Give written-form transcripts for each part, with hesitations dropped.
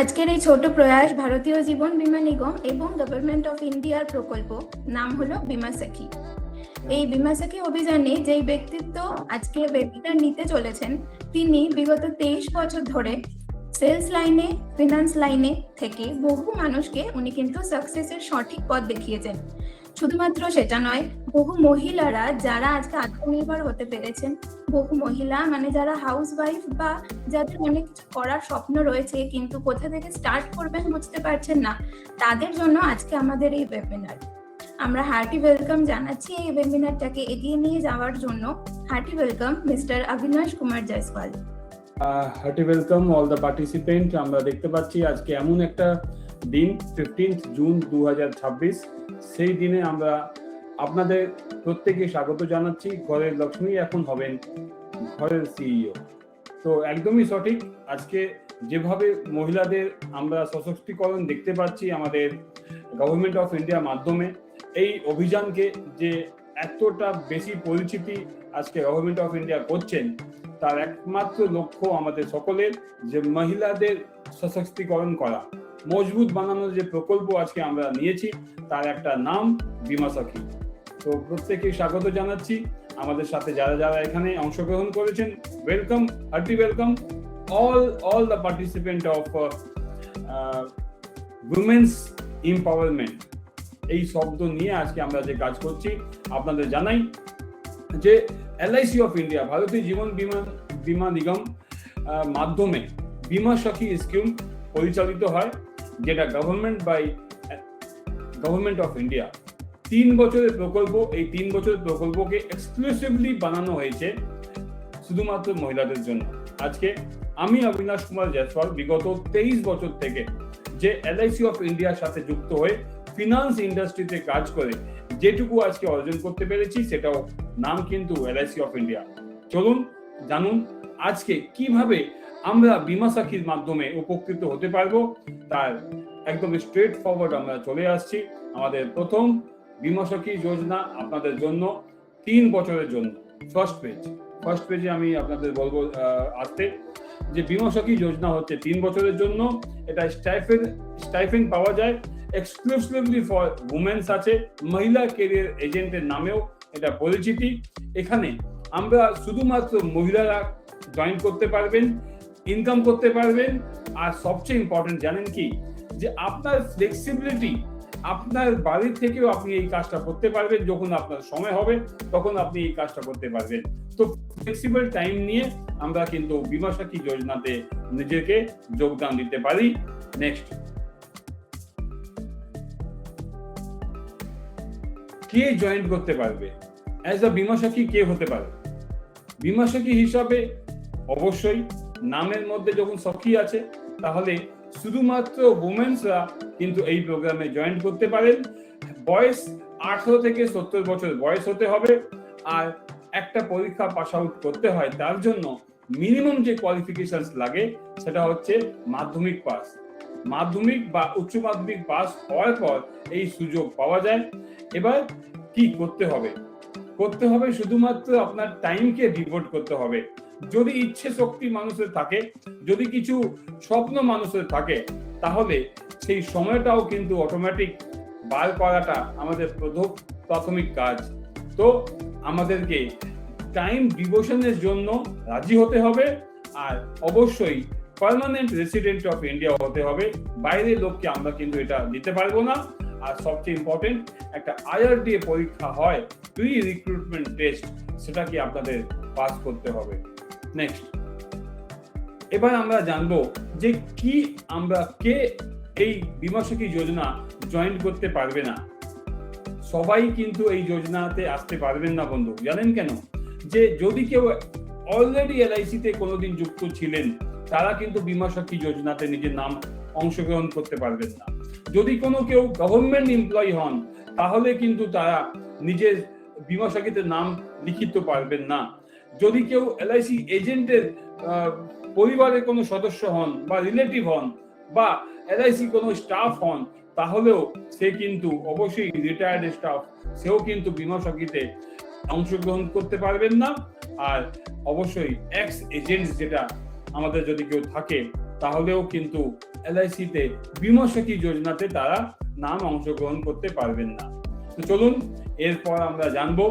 আজকের এই ছোট প্রয়াস ভারতীয় জীবন বীমা নিগম এবং গভর্নমেন্ট অফ ইন্ডিয়ার প্রকল্প নাম হলো বীমা সখী। এই বীমা সখী অভিযানে যেই ব্যক্তিত্ব আজকে ওয়েবিনার নিতে চলেছেন, তিনি বিগত 23 বছর ধরে সেলস লাইনে, ফিনান্স লাইনে থেকে বহু মানুষকে উনি কিন্তু সাকসেসের সঠিক পথ দেখিয়েছেন। শুধুমাত্র সেটা নয়, বহু মহিলারা যারা আজকে আত্মনির্ভর হতে পেরেছেন, বহু মহিলা মানে যারা হাউস ওয়াইফ বা যাদের অনেক কিছু করার স্বপ্ন রয়েছে কিন্তু কোথা থেকে স্টার্ট করবেন বুঝতে পারছেন না, তাদের জন্য আজকে আমাদের এই ওয়েবিনার। আমরা হার্টি ওয়েলকাম জানাচ্ছি এই ওয়েবিনারটাকে এগিয়ে নিয়ে যাওয়ার জন্য। Hearty welcome mister Abinash Kumar Jaiswal. Hearty welcome all the participant. আমরা দেখতে পাচ্ছি আজকে এমন একটা দিন 15 জুন 2026, সেই দিনে আমরা আপনাদের প্রত্যেকে স্বাগত জানাচ্ছি। ঘরের লক্ষ্মী এখন হবেন ঘরের সিইও। তো একদমই সঠিক। আজকে যেভাবে মহিলাদের আমরা সশক্তিকরণ দেখতে পাচ্ছি আমাদের গভর্নমেন্ট অফ ইন্ডিয়ার মাধ্যমে, এই অভিযানকে যে এতটা বেশি পরিচিতি আজকে গভর্নমেন্ট অফ ইন্ডিয়া করছেন, তার একমাত্র লক্ষ্য আমাদের সকলের যে মহিলাদের সশক্তিকরণ করা, মজবুত বানানোর যে প্রকল্প আজকে আমরা নিয়েছি, তার একটা নাম বীমা সখী। তো প্রত্যেকে স্বাগত জানাচ্ছি। আমাদের সাথে যারা যারা এখানে অংশগ্রহণ করেছেন, welcome, hearty welcome all the participant of women's empowerment। এই শব্দ নিয়ে আজকে আমরা যে কাজ করছি আপনাদের জানাই যে এলআইসি অফ ইন্ডিয়া, ভারতীয় জীবন বীমা নিগম মাধ্যমে বীমা সখী স্কিম পরিচালিত হয়, যেটা গভর্নমেন্ট অফ ইন্ডিয়া 3 বছরের প্রকল্প। এই 3 বছরের প্রকল্পকে এক্সক্লুসিভলি বানানো হয়েছে শুধুমাত্র মহিলাদের জন্য। আজকে আমি অবিনাশ কুমার জয়সওয়াল বিগত 23 বছর থেকে যে এলআইসি অফ ইন্ডিয়ার সাথে যুক্ত হয়ে ফিনান্স ইন্ডাস্ট্রিতে কাজ করে যেটুকু আজকে অর্জন করতে পেরেছি, সেটাও নাম কিন্তু এলআইসি অফ ইন্ডিয়া। চলুন জানুন আজকে কিভাবে আমরা বীমা সখীর মাধ্যমে উপকৃত হতে পারবো। তার একদম স্ট্রেট ফরওয়ার্ড আমরা চলে আসছি। আমাদের প্রথম বীমা সখী যোজনা আপনাদের জন্য 3 বছরের জন্য। ফার্স্ট পেজে আমি আপনাদের বলবো আসতে যে বীমা সখী যোজনা হচ্ছে 3 বছরের জন্য। এটা স্টাইফেন্ড পাওয়া যায়, এক্সক্লুসিভলি ফর উমেন্স আছে, মহিলা কেরিয়ার এজেন্টের নামেও এটা পরিচিতি। এখানে আমরা শুধুমাত্র মহিলারা জয়েন করতে পারবেন, ইনকাম করতে পারবেন। আর সবচেয়ে ইম্পর্টেন্ট জানেন কি, যে আপনার ফ্লেক্সিবিলিটি, আপনার বাড়ির থেকেও আপনি এই কাজটা করতে পারবেন। যখন আপনার সময় হবে তখন আপনি এই কাজটা করতে পারবেন। তো ফ্লেক্সিবল টাইম নিয়ে আমরা কিন্তু বীমা সখী যোজনাতে নিজেকে যোগদান দিতে পারি। নেক্সট, কে জয়েন করতে পারবে অ্যাজ আ বীমা সখী? কে হতে পারে বীমা সখী হিসাবে? অবশ্যই নামের মধ্যে যখন সখী আছে, তাহলে শুধুমাত্র উমেন্সরা কিন্তু এই প্রোগ্রামে জয়েন করতে পারেন। বয়স 18 থেকে 70 বছর বয়স হতে হবে। আর একটা পরীক্ষা পাস আউট করতে হয়, তার জন্য মিনিমাম যে কোয়ালিফিকেশন লাগে সেটা হচ্ছে মাধ্যমিক বা উচ্চ মাধ্যমিক পাস হওয়ার পর এই সুযোগ পাওয়া যায়। এবার কি করতে হবে? শুধুমাত্র আপনার টাইমকে ডিভোট করতে হবে। যদি ইচ্ছে শক্তি মানুষের থাকে, যদি কিছু স্বপ্ন মানুষের থাকে, তাহলে সেই সময়টাও কিন্তু অটোমেটিক বার করাটা আমাদের প্রাথমিক কাজ। তো আমাদেরকে টাইম ডিভোশনের জন্য রাজি হতে হবে। আর অবশ্যই পার্মানেন্ট রেসিডেন্ট অফ ইন্ডিয়া হতে হবে। বাইরের লোককে আমরা কিন্তু এটা দিতে পারবো না। আর সবচেয়ে ইম্পর্টেন্ট, একটা IRDA পরীক্ষা হয়, প্রি রিক্রুটমেন্ট টেস্ট, সেটাকে আপনাদের পাস করতে হবে। নেক্সট, এবার আমরা জানবো যে কে এই বীমা সখী যোজনা জয়েন করতে পারবে না। সবাই কিন্তু এই যোজনাতে আসতে পারবেন না বন্ধু। জানেন কেন? যে যদি কেউ অলরেডি LIC-তে কোনোদিন যুক্ত ছিলেন, তারা কিন্তু বীমা সখী যোজনাতে নিজের নাম অংশগ্রহণ করতে পারবেন না। যদি কেউ গভর্নমেন্ট এমপ্লয়ি হন, তাহলে কিন্তু তারা নিজের বীমা সখীতে নাম লিখিত পারবেন না। যদি কেউ LIC এজেন্টের পরিবারের কোনো সদস্য হন বা রিলেটিভ হন বা LIC কোনো স্টাফ হন, তাহলেও সে কিন্তু অবশ্যই রিটায়ার্ড স্টাফ, সেও কিন্তু বীমা সখীতে অংশগ্রহণ করতে পারবেন না। আর অবশ্যই এক্স এজেন্ট, যেটা আমাদের যদি কেউ থাকে, তাহলেও কিন্তু LIC তে বীমা সখী যোজনাতে তারা নাম অংশগ্রহণ করতে পারবেন না। তো চলুন এরপর আমরা জানবো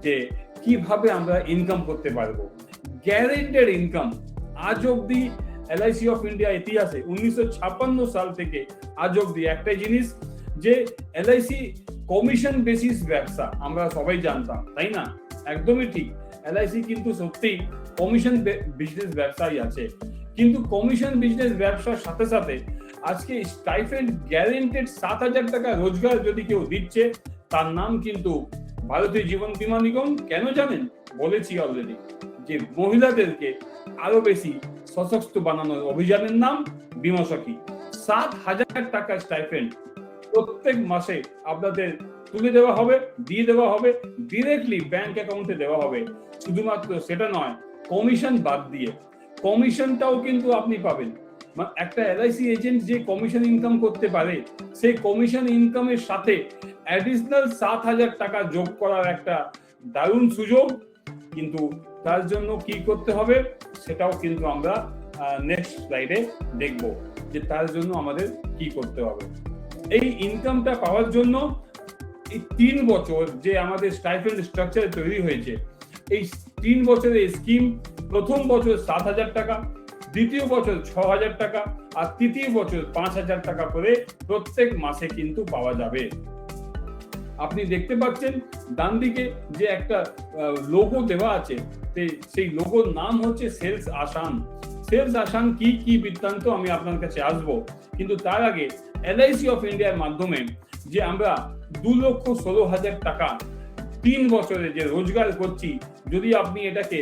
যে কিভাবে আমরা ইনকাম করতে পারবো। গ্যারেন্টেড ইনকাম আজ অব্দি LIC অফ ইন্ডিয়া ইতিহাসে 1956 সাল থেকে আজ অব্দি একটাই জিনিস, যে LIC কমিশন বেসিস ব্যবসা আমরা সবাই জানতাম, তাই না? একদমই ঠিক, LIC কিন্তু সত্যি কমিশন বিজনেস ব্যবসাই আছে, কিন্তু কমিশন বিজনেস ব্যবসার সাথে সাথে আজকে স্টাইফেন্ড গ্যারেন্টেড 7,000 টাকা রোজগার যদি কেউ দিচ্ছে, তার নাম কিন্তু ভারতীয় জীবন বীমা নিগম। কেন জানেন? বলেছি অলরেডি, যে মহিলাদেরকে আরো বেশি সশক্ত বানানোর অভিযানের নাম বীমা সখী। 7,000 টাকা স্টাইফেন্ড প্রত্যেক মাসে আপনাদের তুলে দেওয়া হবে, দিয়ে দেওয়া হবে, ডিরেক্টলি ব্যাংক অ্যাকাউন্টে দেওয়া হবে। শুধুমাত্র সেটা নয়, কমিশন বাদ দিয়ে কমিশনটাও কিন্তু আপনি পাবেন। একটা LIC এজেন্ট যে কমিশন ইনকাম করতে পারে, সেই কমিশন ইনকামের সাথে অ্যাডিশনাল 7,000 টাকা যোগ করার একটা দারুণ সুযোগ। কিন্তু তার জন্য কি করতে হবে সেটাও কিন্তু আমরা নেক্সট স্লাইডে দেখব, যে তার জন্য আমাদের কি করতে হবে। এই ইনকামটা পাওয়ার জন্য এই 3 বছর যে আমাদের স্টাইফেন্ড স্ট্রাকচার তৈরি হয়েছে, এই 3 বছরের স্কিম, প্রথম বছর 7,000 টাকা, দ্বিতীয় বছর 6,000 টাকা, আর তৃতীয় বছর 5,000 টাকা করে প্রত্যেক মাসে কিন্তু পাওয়া যাবে। আপনি দেখতে পাচ্ছেন ডান দিকে যে একটা লোগো দেওয়া আছে, সেই লোগোর নাম হচ্ছে সেলস আসান। সেলস আসান কি বৃত্তান্ত আমি আপনার কাছে আসবো, কিন্তু তার আগে LIC অফ ইন্ডিয়ার মাধ্যমে যে আমরা 2,16,000 টাকা 3 বছরে যে রোজগার করছি, যদি আপনি এটাকে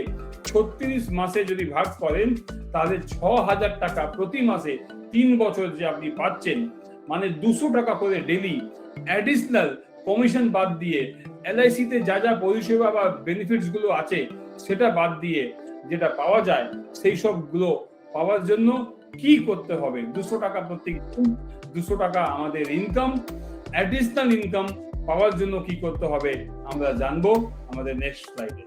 36 মাসে যদি ভাগ করেন, তাহলে 6,000 টাকা প্রতি মাসে 3 বছর যে আপনি পাচ্ছেন, মানে 200 টাকা করে ডেলি অ্যাডিশনাল কমিশন বাদ দিয়ে, LIC তে যা যা পরিষেবা বা বেনিফিটস গুলো আছে সেটা বাদ দিয়ে যেটা পাওয়া যায়, সেই সবগুলো পাওয়ার জন্য কি করতে হবে? 200 টাকা প্রত্যেক 200 টাকা আমাদের ইনকাম, অ্যাডিশনাল ইনকাম পাওয়ার জন্য কি করতে হবে আমরা জানবো আমাদের নেক্সট স্লাইডে।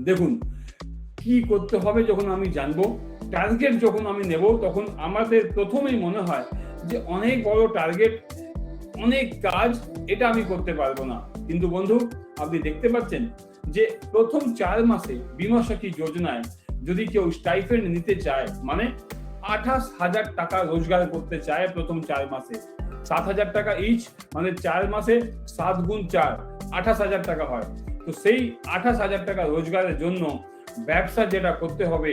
দেখুন কি করতে হবে যখন আমি জানবো, টার্গেট যখন আমি নেব, তখন আমাদের প্রথমেই মনে হয় যে অনেক বড় টার্গেট, অনেক কাজ, এটা আমি করতে পারবো না। কিন্তু বন্ধু, আপনি দেখতে পাচ্ছেন যে প্রথম 4 মাসে বীমা সখী যোজনায় যদি কেউ স্টাইফেন্ড নিতে চায়, মানে 28,000 টাকা রোজগার করতে চায় প্রথম 4 মাসে, 7,000 টাকা ইচ, মানে 4 মাসে 7 গুণ 4 28,000 টাকা হয়। তো সেই 28,000 টাকা রোজগারের জন্য ব্যবসা যেটা করতে হবে,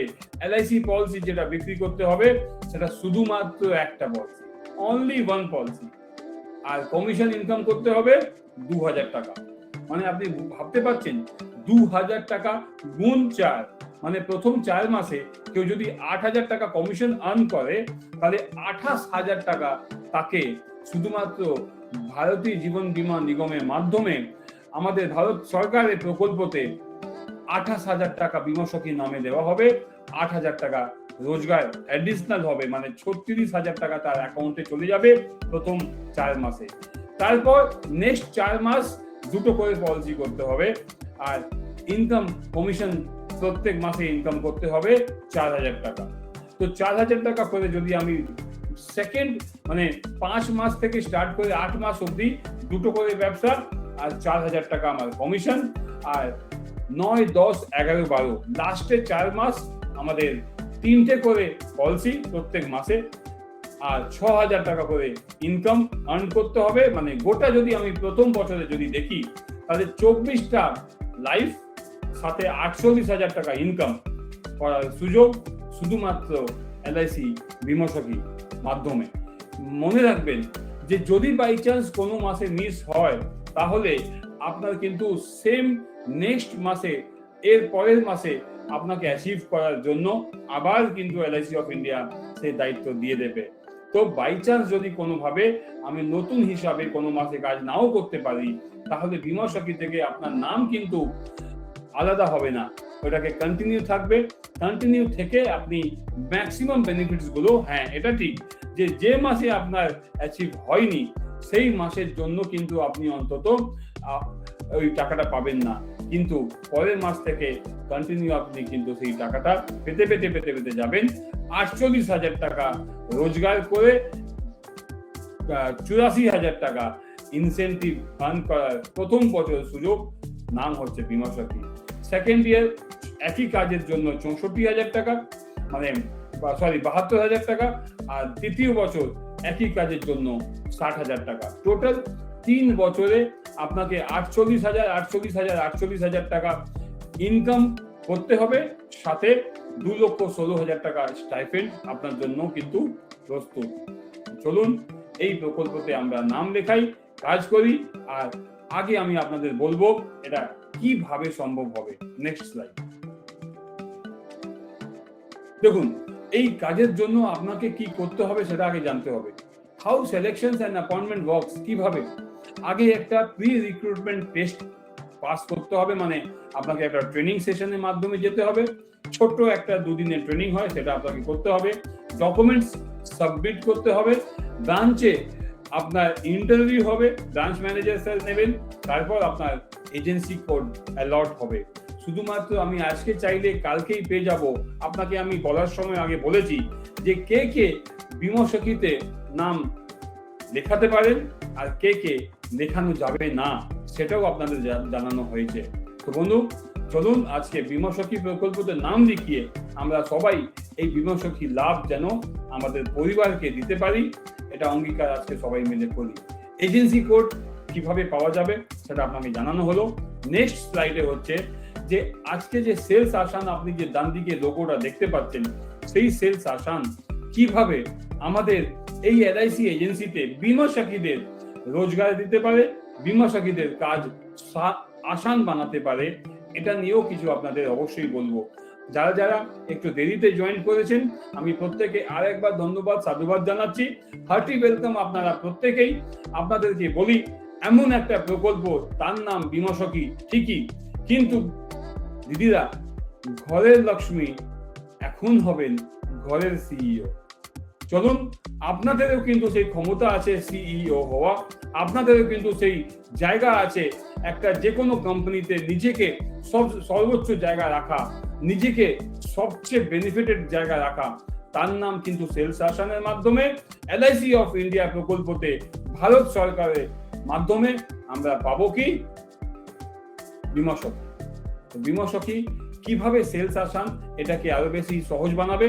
LIC পলিসি যেটা বিক্রি করতে হবে, সেটা শুধুমাত্র একটা পলিসি, অনলি ওয়ান পলিসি। আর কমিশন ইনকাম করতে হবে 2,000 টাকা। মানে আপনি ভাবতে পারছেন 2,000 টাকা গুণ 4, মানে প্রথম 4 মাসে কেউ যদি 8,000 টাকা কমিশন আর্ন করে, তাহলে 28,000 টাকা তাকে শুধুমাত্র ভারতীয় জীবন বীমা নিগমের মাধ্যমে আমাদের ভারত সরকারের প্রকল্পতে 28,000 টাকা বীমা সখী নামে দেওয়া হবে। 8,000 টাকা রোজগার অ্যাডিশনাল হবে, মানে 36,000 টাকা তার অ্যাকাউন্টে চলে যাবে প্রথম 4 মাসে। তারপর নেক্সট 4 মাস দুটো করে পলিসি করতে হবে, আর ইনকাম কমিশন প্রত্যেক মাসে ইনকাম করতে হবে 4,000 টাকা। তো 4,000 টাকা করে যদি আমি সেকেন্ড, মানে 5 মাস থেকে স্টার্ট করে 8 মাস অবধি দুটো করে ব্যবসা, আর 4,000 টাকা আমার কমিশন, আর 9, 10, 11, 12 লাস্টের 4 মাস আমাদের 3টে করে পলিসি প্রত্যেক মাসে, আর 6,000 টাকা করে ইনকাম আর্ন করতে হবে। মানে গোটা যদি আমি প্রথম বছরে যদি দেখি, তাহলে 24টা লাইফ সাথে 48,000 টাকা ইনকাম করার সুযোগ শুধুমাত্র LIC বীমা সখী মাধ্যমে। মনে রাখবেন যে যদি বাই চান্স কোনো মাসে মিস হয়, তাহলে আপনার কিন্তু সেম নেক্সট মাসে, এর পরের মাসে আপনাকে অ্যাচিভ করার জন্য আবার কিন্তু LIC অফ ইন্ডিয়া সেই দায়িত্ব দিয়ে দেবে। তো বাই চান্স যদি কোনোভাবে আমি নতুন হিসাবে কোনো মাসে কাজ নাও করতে পারি, তাহলে বীমা সখী থেকে আপনার নাম কিন্তু আলাদা হবে না, ওটাকে কন্টিনিউ থাকবে। কন্টিনিউ থেকে আপনি ম্যাক্সিমাম বেনিফিটস গুলো, হ্যাঁ এটা ঠিক যে মাসে আপনার অ্যাচিভ হয়নি, সেই মাসের জন্য কিন্তু আপনি অন্তত ওই টাকাটা পাবেন না, কিন্তু পরের মাস থেকে কন্টিনিউ আপনি কিন্তু সেই টাকাটা পেতে পেতে পেতে পেতে যাবেন। 48,000 টাকা রোজগার করে 84,000 টাকা ইনসেন্টিভ আর্ন করার প্রথম বছর সুযোগ, নাম হচ্ছে বীমা সখী। সেকেন্ড ইয়ার একই কাজের জন্য 64,000 টাকা, মানে 72,000 টাকা, আর তৃতীয় বছর একই কাজের জন্য 60,000 টাকা। টোটাল 3 বছরে আপনাকে 48,000 টাকা ইনকাম করতে হবে, সাথে 2,16,000 টাকা স্টাইপেন্ড আপনার জন্য কিন্তু প্রস্তুত। চলুন এই প্রকল্পতে আমরা নাম লেখাই, কাজ করি, আর আগে আমি আপনাদের বলবো এটা কিভাবে সম্ভব হবে। Next slide. দেখুন, এই কাজের জন্য আপনাকে কি করতে হবে সেটা আগে জানতে হবে। How selection and appointment works, কিভাবে। আগে একটা প্রি রিক্রুটমেন্ট টেস্ট পাস করতে হবে, মানে আপনাকে একটা ট্রেনিং সেশনের মাধ্যমে যেতে হবে। ছোট্ট একটা 2 দিনের ট্রেনিং হয়, সেটা আপনাকে করতে হবে। ডকুমেন্টস সাবমিট করতে হবে। ব্রাঞ্চে আপনার ইন্টারভিউ হবে, ব্রাঞ্চ ম্যানেজার স্যার নেবেন, তারপর আপনার এজেন্সি কোড অ্যালট হবে। শুধুমাত্র আমি আজকে চাইলে কালকেই পেয়ে যাব, আপনাকে আমি বলার সময় আগে বলেছি যে কে কে বীমা সখীতে নাম লেখাতে পারেন আর কে কে লেখানো যাবে না, সেটাও আপনাদের জানানো হয়েছে। তো বন্ধু, চলুন আজকে বীমা সখী প্রকল্পতে নাম লিখিয়ে আমরা সবাই এই বীমা সখী লাভ যেন আমাদের পরিবারকে দিতে পারি, এটা অঙ্গীকার আজকে সবাই মিলে করি। এজেন্সি কোড কিভাবে পাওয়া যাবে সেটা আপনাকে জানানো হলো। নেক্সট স্লাইডে হচ্ছে যে আজকে যে সেলস আসান, আপনি যে ডান দিকে লোগোটা দেখতে পাচ্ছেন, সেই সেলস আসান কিভাবে আমাদের এই এলআইসি এজেন্সিতে বীমা সখীদের রোজগার দিতে পারে, বীমা সখীদের কাজ আসান বানাতে পারে, এটা নিয়েও কিছু আপনাদের অবশ্যই বলবো। যারা যারা একটু দেরিতে জয়েন করেছেন, আমি প্রত্যেকে আরেকবার ধন্যবাদ সাধুবাদ জানাচ্ছি। হার্টি ওয়েলকাম আপনারা প্রত্যেকেই। আপনাদেরকে বলি, এমন একটা প্রকল্প, তার নাম বীমা সখী ঠিকই, কিন্তু দিদিরা, ঘরের লক্ষ্মী এখন হবেন ঘরের সিইও। চলুন, আপনাদেরও কিন্তু সেই ক্ষমতা আছে সিইও হওয়া, আপনাদেরও কিন্তু সেই জায়গা আছে একটা যে কোনো কোম্পানিতে নিজেকে সর্বোচ্চ জায়গা রাখা, নিজেকে সবচেয়ে বেনিফিটেড জায়গা রাখা। তার নাম কিন্তু সেলস আসানের মাধ্যমে এলআইসি অফ ইন্ডিয়া প্রকল্পতে ভারত সরকারের মাধ্যমে আমরা পাবো কি বীমা সখী। বীমা সখী কিভাবে সেলস আসান এটাকে আরো বেশি সহজ বানাবে,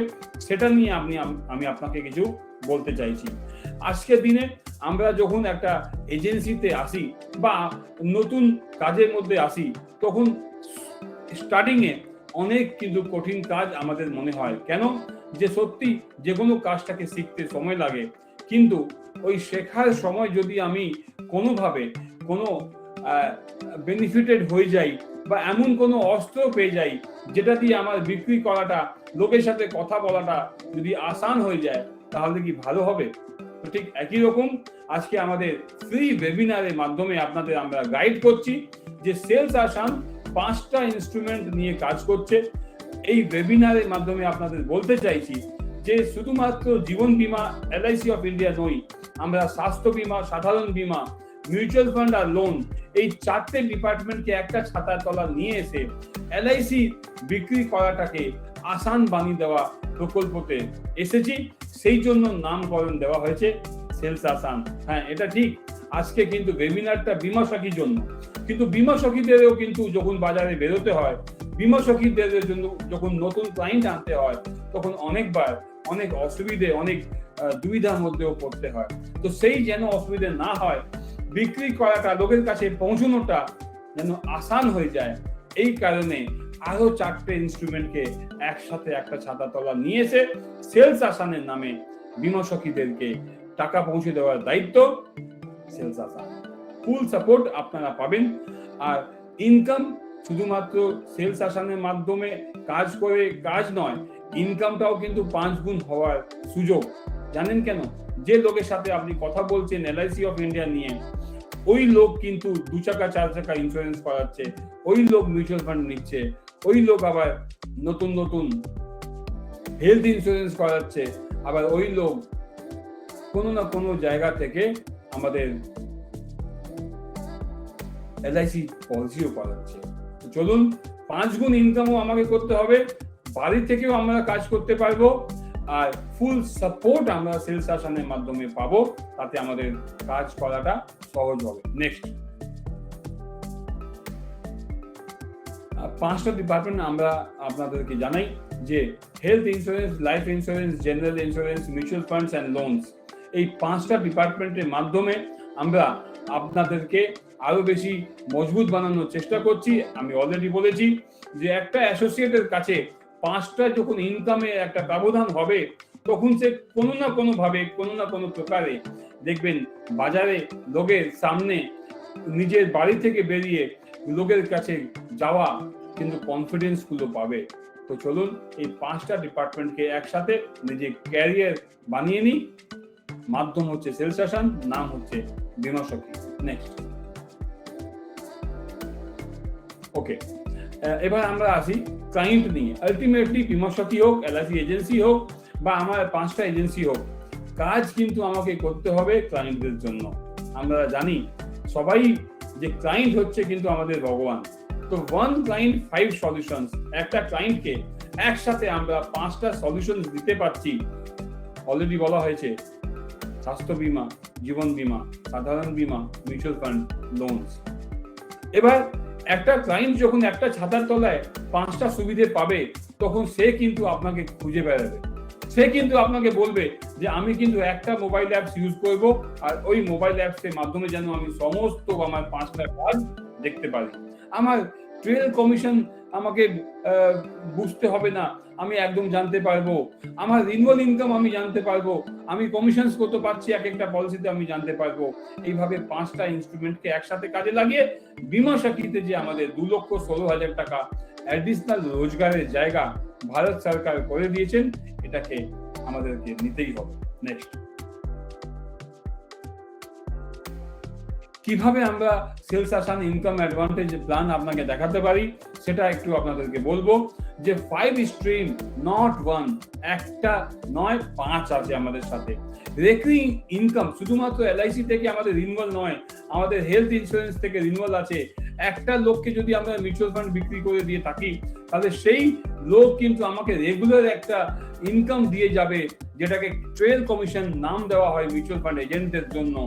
সেটা নিয়ে আমি আপনাকে কিছু বলতে চাইছি। আজকের দিনে আমরা যখন একটা এজেন্সিতে আসি বা নতুন কাজের মধ্যে আসি, তখন স্টার্টিং এ অনেক কিন্তু কঠিন কাজ আমাদের মনে হয়। কেন? যে সত্যি যে কোনো কাজটাকে শিখতে সময় লাগে, কিন্তু ওই শেখার সময় যদি আমি কোনোভাবে কোনো বেনিফিটেড হয়ে যাই বা এমন কোনো অস্ত্র পেয়ে যাই যেটা দিয়ে আমার বিক্রি করাটা, লোকের সাথে কথা বলাটা যদি আসান হয়ে যায়, তাহলে কি ভালো হবে? ঠিক একই রকম আজকে আমাদের ফ্রি ওয়েবিনারের মাধ্যমে আপনাদের আমরা গাইড করছি যে সেলস আসান 5টা ইনস্ট্রুমেন্ট নিয়ে কাজ করছে। এই ওয়েবিনারের মাধ্যমে আপনাদের বলতে চাইছি যে শুধুমাত্র জীবন বীমা এলআইসি অফ ইন্ডিয়া নয়, আমরা স্বাস্থ্য বীমা, সাধারণ বীমা, মিউচুয়াল ফান্ড আর লোন, এই 4টে ডিপার্টমেন্টকে একটা ছাতার তলা নিয়ে এসে এলআইসি বিক্রি করাটাকে আসান বানিয়ে দেওয়া প্রকল্পতে এসেছি। সেই জন্য নামকরণ দেওয়া হয়েছে সেলস আসান। হ্যাঁ, এটা ঠিক। আজকে কিন্তু ওয়েবিনারটা বীমা সখীর জন্য, কিন্তু বীমা সখীদেরও কিন্তু যখন বাজারে বেরোতে হয়, বীমা সখীদের জন্য যখন নতুন ক্লায়েন্ট আনতে হয়, তখন অনেকবার অনেক অসুবিধে, অনেক দুবিধার মধ্যেও পড়তে হয়। তো সেই যেন অসুবিধে না হয়, বিক্রি করাটা, লোকের কাছে পৌঁছানোটা যেন আসান হয়ে যায়, এই কারণে আরো 4টে ইনস্ট্রুমেন্টকে একসাথে একটা ছাতা তলা নিয়ে এসে সেলস আসানের নামে বীমা সখীদেরকে টাকা পৌঁছে দেওয়ার দায়িত্ব সেলস আসান। ফুল সাপোর্ট আপনারা পাবেন। আর ইনকাম শুধুমাত্র সেলস আসানের মাধ্যমে কাজ করে কাজ নয়, ইনকামটাও কিন্তু 5 গুণ হওয়ার সুযোগ। জানেন কেন? যে লোকের সাথে আপনি কথা বলছেন এলআইসি অফ ইন্ডিয়া নিয়ে, ওই লোক কিন্তু 2 চাকা 4 চাকা ইন্স্যুরেন্স করাচ্ছে, ওই লোক মিউচুয়াল ফান্ড নিচ্ছে, ওই লোক আবার নতুন নতুন হেলথ ইন্স্যুরেন্স করাচ্ছে, আবার ওই লোক কোনো না কোনো জায়গা থেকে আমাদের এলআইসি পলিসিও করাচ্ছে। চলুন, 5 গুণ ইনকামও আমাকে করতে হবে, বাড়ি থেকেও আমরা কাজ করতে পারবো, আর ফুল সাপোর্ট আমরা সেলস আসানের মাধ্যমে পাবো, তাতে আমাদের কাজ করাটা সহজ হবে। নেক্সট, 5টা ডিপার্টমেন্ট আমরা আপনাদেরকে জানাই, যে health insurance, life insurance, general insurance, mutual funds and loans. এই 5টা ডিপার্টমেন্টের মাধ্যমে আমরা আপনাদেরকে আরো বেশি মজবুত বানানোর চেষ্টা করছি। আমি অলরেডি বলেছি যে একটা অ্যাসোসিয়েটের কাছে 5টা যখন ইনকামের একটা ব্যবধান হবে, তখন সে কোনো না কোনো ভাবে, কোনো না কোনো প্রকারে দেখবেন বাজারে লোকের সামনে নিজের বাড়ি থেকে বেরিয়ে লোকের কাছে যাওয়া কিন্তু কনফিডেন্স গুলো পাবে। তো চলুন, এই 5টা ডিপার্টমেন্টকে একসাথে নিজের ক্যারিয়ার বানিয়ে নিই। মাধ্যম হচ্ছে সেলস আসান, নাম হচ্ছে বীমা সখী। নেক্সট, ওকে, এবার আমরা আসি ক্লায়েন্ট নিয়ে। আলটিমেটলি বীমা সখী হোক, এলআইসি এজেন্সি হোক, বা আমার 5টা এজেন্সি হোক, কাজ কিন্তু আমাকে করতে হবে ক্লায়েন্টদের জন্য। আমরা জানি সবাই যে ক্লায়েন্ট হচ্ছে কিন্তু আমাদের ভগবান। তো 1 ক্লায়েন্ট 5 সলিউশনস, একটা ক্লায়েন্টকে একসাথে আমরা 5টা সলিউশন দিতে পারছি। অলরেডি বলা হয়েছে স্বাস্থ্য বীমা, জীবন বীমা, সাধারণ বীমা, মিউচুয়াল ফান্ড, লোনস। এবার একটা ক্লায়েন্ট যখন একটা ছাতার তলায় 5টা সুবিধে পাবে, তখন সে কিন্তু আপনাকে খুঁজে বেড়াবে। সে কিন্তু আপনাকে বলবে যে আমি কিন্তু একটা মোবাইল অ্যাপস ইউজ করব, আর ওই মোবাইল অ্যাপস এর মাধ্যমে যেন আমি সমস্ত আমার 5টা কাজ দেখতে পারি। আমার ট্রেল কমিশন আমাকে বুঝতে হবে না, আমি একদম জানতে পারবো। আমার রিনিউয়াল ইনকাম আমি জানতে পারবো, আমি কমিশনস কত পাচ্ছি এক একটা পলিসিতে আমি জানতে পারবো। এইভাবে 5টা ইনস্ট্রুমেন্টকে একসাথে কাজে লাগিয়ে বীমা সখীতে যে আমাদের 2,16,000 টাকা অ্যাডিশনাল রোজগারের জায়গা ভারত সরকার করে দিয়েছেন, এটাকে আমাদেরকে নিতেই হবে। নেক্সট, কিভাবে আমরা সেলস আসান ইনকাম অ্যাডভান্টেজ প্ল্যান আপনাকে দেখাতে পারি সেটা একটু আপনাদেরকে বলবো। যে 5 স্ট্রিম, নট 1, একটা নয় 5 আছে আমাদের সাথে। রেকারিং ইনকাম, শুধুমাত্র এলআইসি থেকে আমাদের রিনিউয়াল নয়, আমাদের হেলথ ইন্স্যুরেন্স থেকে রিনিউয়াল আছে। একটা লোককে যদি আমরা মিউচুয়াল ফান্ড বিক্রি করে দিয়ে থাকি, তাহলে সেই লোক কিন্তু আমাকে রেগুলার একটা ইনকাম দিয়ে যাবে, যেটাকে ট্রেল কমিশন নাম দেওয়া হয় মিউচুয়াল ফান্ড এজেন্টদের জন্য।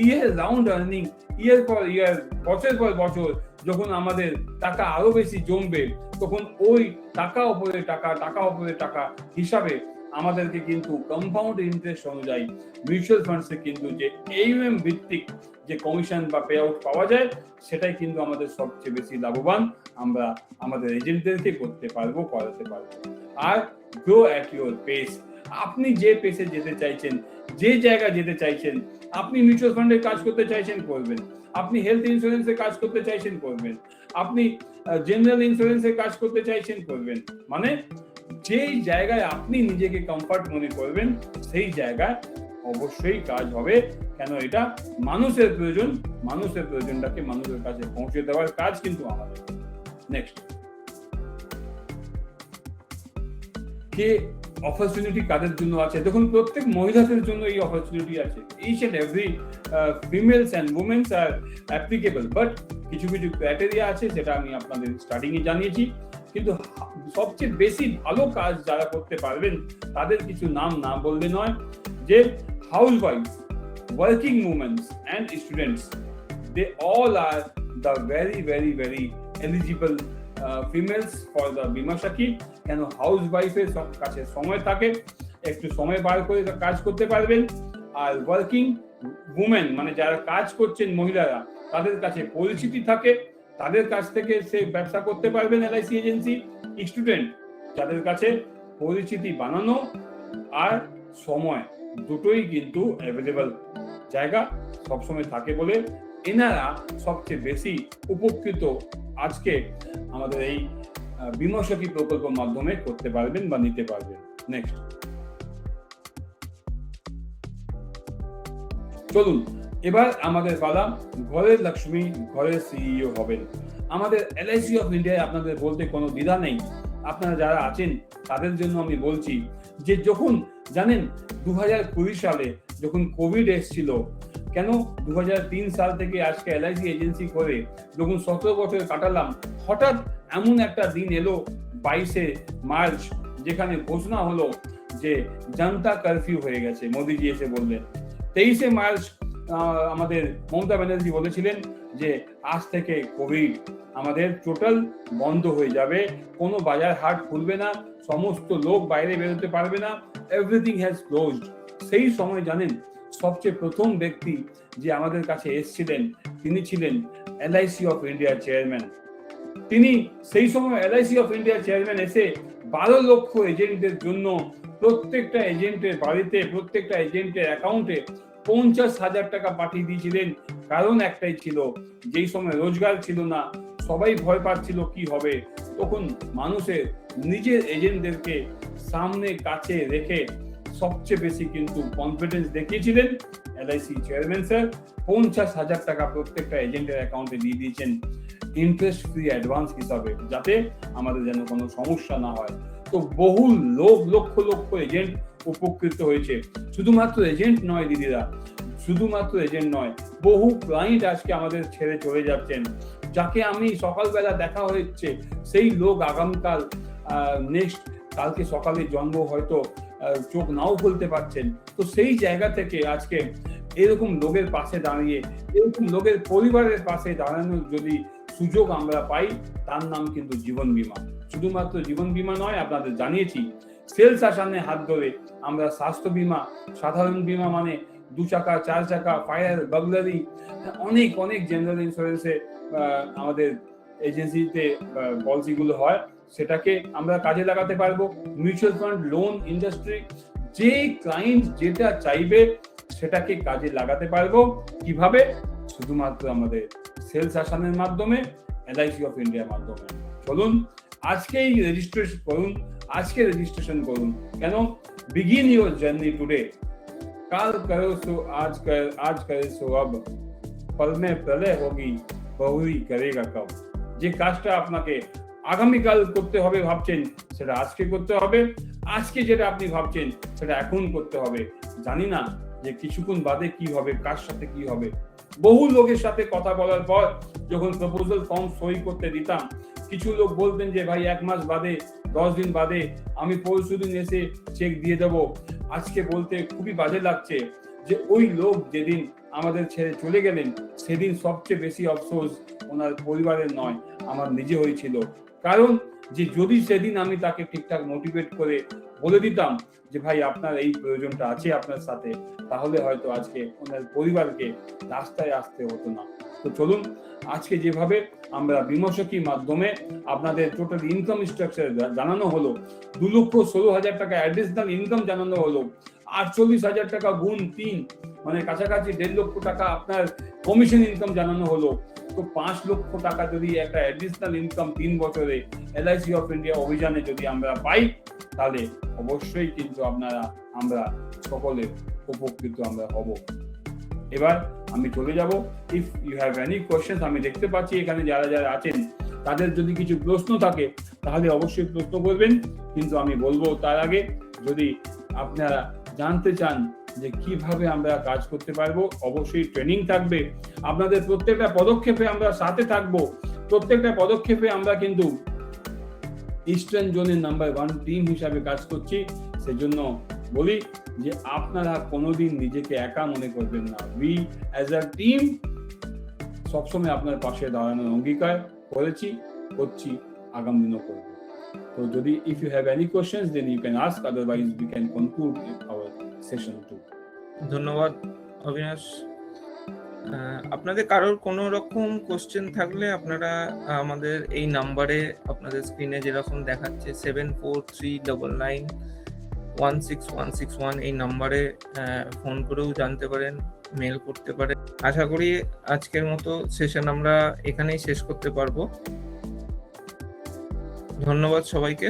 ইয়ার রাউন্ড আর্নিং, ইয়ার পর ইয়ার, বছর পর বছর যখন আমাদের টাকা আরো বেশি জমবে, তখন ওই টাকা উপরে টাকা, টাকা উপরে টাকা হিসাবে আমাদেরকে কিন্তু কম্পাউন্ড ইন্টারেস্ট অনুযায়ী মিউচুয়াল ফান্ডসে কিন্তু যে AUM ভিত্তিক যে কমিশন বা পে আউট পাওয়া যায়, সেটাই কিন্তু আমাদের সবচেয়ে বেশি লাভবান আমরা আমাদের এজেন্টদেরকে করতে পারবো, করাতে পারবো। আর গ্রো অ্যাট ইউর পেস, আপনি যে পেসে যেতে চাইছেন, যে জায়গায় যেতে চাইছেন, আপনি মিউচুয়াল ফান্ডে কাজ করতে চাইছেন, করবেন। আপনি হেলথ ইন্স্যুরেন্সে কাজ করতে চাইছেন, করবেন। আপনি জেনারেল ইন্স্যুরেন্সে কাজ করতে চাইছেন, করবেন। মানে যেই জায়গায় আপনি নিজেকে কমফর্ট মনে করবেন, সেই জায়গায় অবশ্যই কাজ হবে। কেন? এটা মানুষের প্রয়োজন, মানুষের প্রয়োজনটাকে মানুষের কাছে পৌঁছে দেওয়ার কাজ কিন্তু আমাদের। নেক্সট, কে অপরচুনিটি কাদের জন্য আছে? দেখুন, প্রত্যেক মহিলাদের জন্য এই অপরচুনিটি আছে। Each and every females and womens are applicable, but কিছু কিছু ক্রাইটেরিয়া আছে, যেটা আমি আপনাদের স্টার্টিং এ জানিয়েছি। কিন্তু সবচেয়ে বেশি ভালো কাজ যারা করতে পারবেন, তাদের কিছু নাম না বললে নয়। যে housewife, working womens and students, they all are the very very very eligible females for the Bima Sakhi. কেন? হাউস ওয়াইফের কাছে সময় থাকে, একটু সময় বার করে কাজ করতে পারবেন। আর ওয়ার্কিং উমেন, মানে যারা কাজ করছেন মহিলারা, তাদের কাছে পরিচিতি থাকে, তাদের কাছ থেকে সে ব্যবসা করতে পারবেন এলআইসি এজেন্সি। স্টুডেন্ট, যাদের কাছে পরিচিতি বানানো আর সময় দুটোই কিন্তু অ্যাভেলেবল জায়গা সবসময় থাকে বলে এনারা সবচেয়ে বেশি উপকৃত আজকে আমাদের এই বীমা সখী প্রকল্পের মাধ্যমে করতে পারবেন বা নিতে পারবেন। নেক্সট, চলুন এবার আমাদের পালা ঘরের লক্ষ্মী, ঘরের সিইও হবেন। আমাদের এলআইসি অফ ইন্ডিয়ায় আপনাদের বলতে কোনো দ্বিধা নেই। আপনারা যারা আছেন তাদের জন্য আমি বলছি যে যখন জানেন 2020 সালে যখন কোভিড এসেছিল, কেন 2003 সাল থেকে আজকে LIC এজেন্সি করে যখন 17 বছর কাটালাম, হঠাৎ এমন একটা দিন এলো 22শে মার্চ, যেখানে ঘোষণা হলো যে জনতা কারফিউ হয়ে গেছে। মোদিজি এসে বললেন 23শে মার্চ আমাদের মমতা ব্যানার্জি বলেছিলেন যে আজ থেকে কোভিড আমাদের টোটাল বন্ধ হয়ে যাবে, কোনো বাজার হাট খুলবে না, সমস্ত লোক বাইরে বেরোতে পারবে না, এভরিথিং হ্যাজ ক্লোজড। সেই সময় জানেন সবচেয়ে প্রথম ব্যক্তি যে আমাদের কাছে এসেছিলেন তিনি ছিলেন LIC অফ ইন্ডিয়া চেয়ারম্যান। তিনি সেই সময় LIC অফ ইন্ডিয়া চেয়ারম্যান এসে 12 লক্ষ এজেন্টদের জন্য প্রত্যেকটা এজেন্টের বাড়িতে, প্রত্যেকটা এজেন্টের অ্যাকাউন্টে 50,000 টাকা পাঠিয়ে দিয়েছিলেন। কারণ একটাই ছিল, যেই সময় রোজগার ছিল না, সবাই ভয় পাচ্ছিল কি হবে, তখন মানুষের নিজের এজেন্টদেরকে সামনে কাছে রেখে সবচেয়ে বেশি কিন্তু কনফিডেন্স দেখিয়েছিলেন LIC চেয়ারম্যান স্যার। 50,000 টাকা প্রত্যেকটা এজেন্টের অ্যাকাউন্টে দিয়ে দিয়েছেন ইন্টারেস্ট ফ্রি অ্যাডভান্স হিসাবে, যাতে আমাদের যেন কোনো সমস্যা না হয়। তো বহু লোক, লক্ষ লক্ষ এজেন্ট উপকৃত হয়েছে। শুধুমাত্র এজেন্ট নয় দিদিরা, শুধুমাত্র এজেন্ট নয়, বহু ক্লায়েন্ট আজকে আমাদের ছেড়ে চলে যাচ্ছেন। যাকে আমি সকালবেলা দেখা হচ্ছে, সেই লোক আগামীকাল নেক্সট কালকে সকালে জন্ম, হয়তো চোখ নাও খুলতে পারছেন। তো সেই জায়গা থেকে আজকে এরকম লোকের পাশে দাঁড়িয়ে, এরকম লোকের পরিবারের পাশে দাঁড়ানোর যদি সুযোগ আমরা পাই, তার নাম কিন্তু জীবন বীমা। শুধুমাত্র জীবন বীমা নয়, আপনাদের জানিয়েছি সেলস আসানে হাত ধরে আমরা স্বাস্থ্য বীমা, সাধারণ বীমা মানে 2 চাকা 4 চাকা, ফায়ার, বার্গলারি, অনেক অনেক জেনারেল ইন্স্যুরেন্সে আমাদের এজেন্সিতে পলিসিগুলো হয়, সেটাকে আমরা কাজে লাগাতে পারবো। মিউচুয়াল ফান্ড, লোন, ইন্ডাস্ট্রি, যে ক্লায়েন্ট যেটা চাইবে সেটাকে কাজে লাগাতে পারবো। কিভাবে? শুধুমাত্র আমাদের সেলস আসানের মাধ্যমে, LIC অফ ইন্ডিয়ার মাধ্যমে। চলুন আজকেই রেজিস্ট্রেশন করুন, আজকে রেজিস্ট্রেশন করুন। কেন? Begin your journey today. কাল করো সো আজ করে সো আব, ফল মে প্রলয় হোগি বহুই করেগা কব। যে কাজটা আপনাকে আগামীকাল করতে হবে ভাবছেন, সেটা আজকে করতে হবে। আজকে যেটা আপনি ভাবছেন সেটা এখন করতে হবে। জানি না যে কিছুক্ষণ বাদে কি হবে, কার সাথে কি হবে। বহু লোকের সাথে কথা বলার পর যখন প্রপোজাল ফর্ম সই করতে দিতাম, কিছু লোক বলতেন যে ভাই 1 মাস বাদে, 10 দিন বাদে, আমি পরশুদিন এসে চেক দিয়ে দেবো। আজকে বলতে খুবই বাজে লাগছে যে ওই লোক যেদিন আমাদের ছেড়ে চলে গেলেন, সেদিন সবচেয়ে বেশি আফসোস ওনার পরিবারের নয়, আমার নিজে হয়েছিল। কারণ যে যদি সেদিন আমি তাকে ঠিকঠাক মোটিভেট করে বলে দিতাম যে ভাই আপনার এই প্রয়োজনটা আছে আপনার সাথে, তাহলে হয়তো আজকে ওনার পরিবারকে রাস্তায় আসতে হতো না। তো চলুন আজকে যেভাবে আমরা বিমর্শকীর মাধ্যমে আপনাদের টোটাল ইনকাম স্ট্রাকচার জানানো হলো, 2,16,000 টাকা অ্যাডিশনাল ইনকাম জানানো হলো, 48,000 টাকা গুণ 3 মানে কাছাকাছি 1.5 লক্ষ টাকা আপনার কমিশন ইনকাম জানানো হলো। তো 5 লক্ষ টাকা যদি একটা অ্যাডিশনাল ইনকাম 3 বছরে LIC অফ ইন্ডিয়া অভিযানে যদি আমরা পাই, তাহলে অবশ্যই কিন্তু আমরা সকলে উপকৃত আমরা হব। এবার আমি চলে যাব। If you have any question, আমি দেখতে পাচ্ছি এখানে যারা যারা আছেন তাদের যদি কিছু প্রশ্ন থাকে তাহলে অবশ্যই প্রশ্ন করবেন। কিন্তু আমি বলবো তার আগে, যদি আপনারা জানতে চান যে কিভাবে আমরা কাজ করতে পারবো, অবশ্যই ট্রেনিং থাকবে। আপনাদের প্রত্যেকটা পদক্ষেপে আমরা সাথে থাকবো। প্রত্যেকটা পদক্ষেপে আমরা কিন্তু ইস্টার্ন জোনের নাম্বার 1 টিম হিসাবে কাজ করছি। সেজন্য বলি যে আপনারা কোনোদিন নিজেকে একা মনে করবেন না। উই অ্যাজ আ টিম সবসময় আপনার পাশে দাঁড়ানোর অঙ্গীকার করেছি, করছি, আগামী দিনও করব। তো যদি if you have any questions then you can ask, otherwise we can conclude our session 2। ধন্যবাদ অবিনাশ। আপনাদের কারোর কোনো রকম কোশ্চেন থাকলে আপনারা আমাদের এই নাম্বারে, আপনাদের স্ক্রিনে যেরকম দেখাচ্ছে 7439916161, এই নাম্বারে ফোন করেও জানতে পারেন, মেল করতে পারেন। আশা করি আজকের মতো সেশন আমরা এখানেই শেষ করতে পারবো। ধন্যবাদ সবাইকে।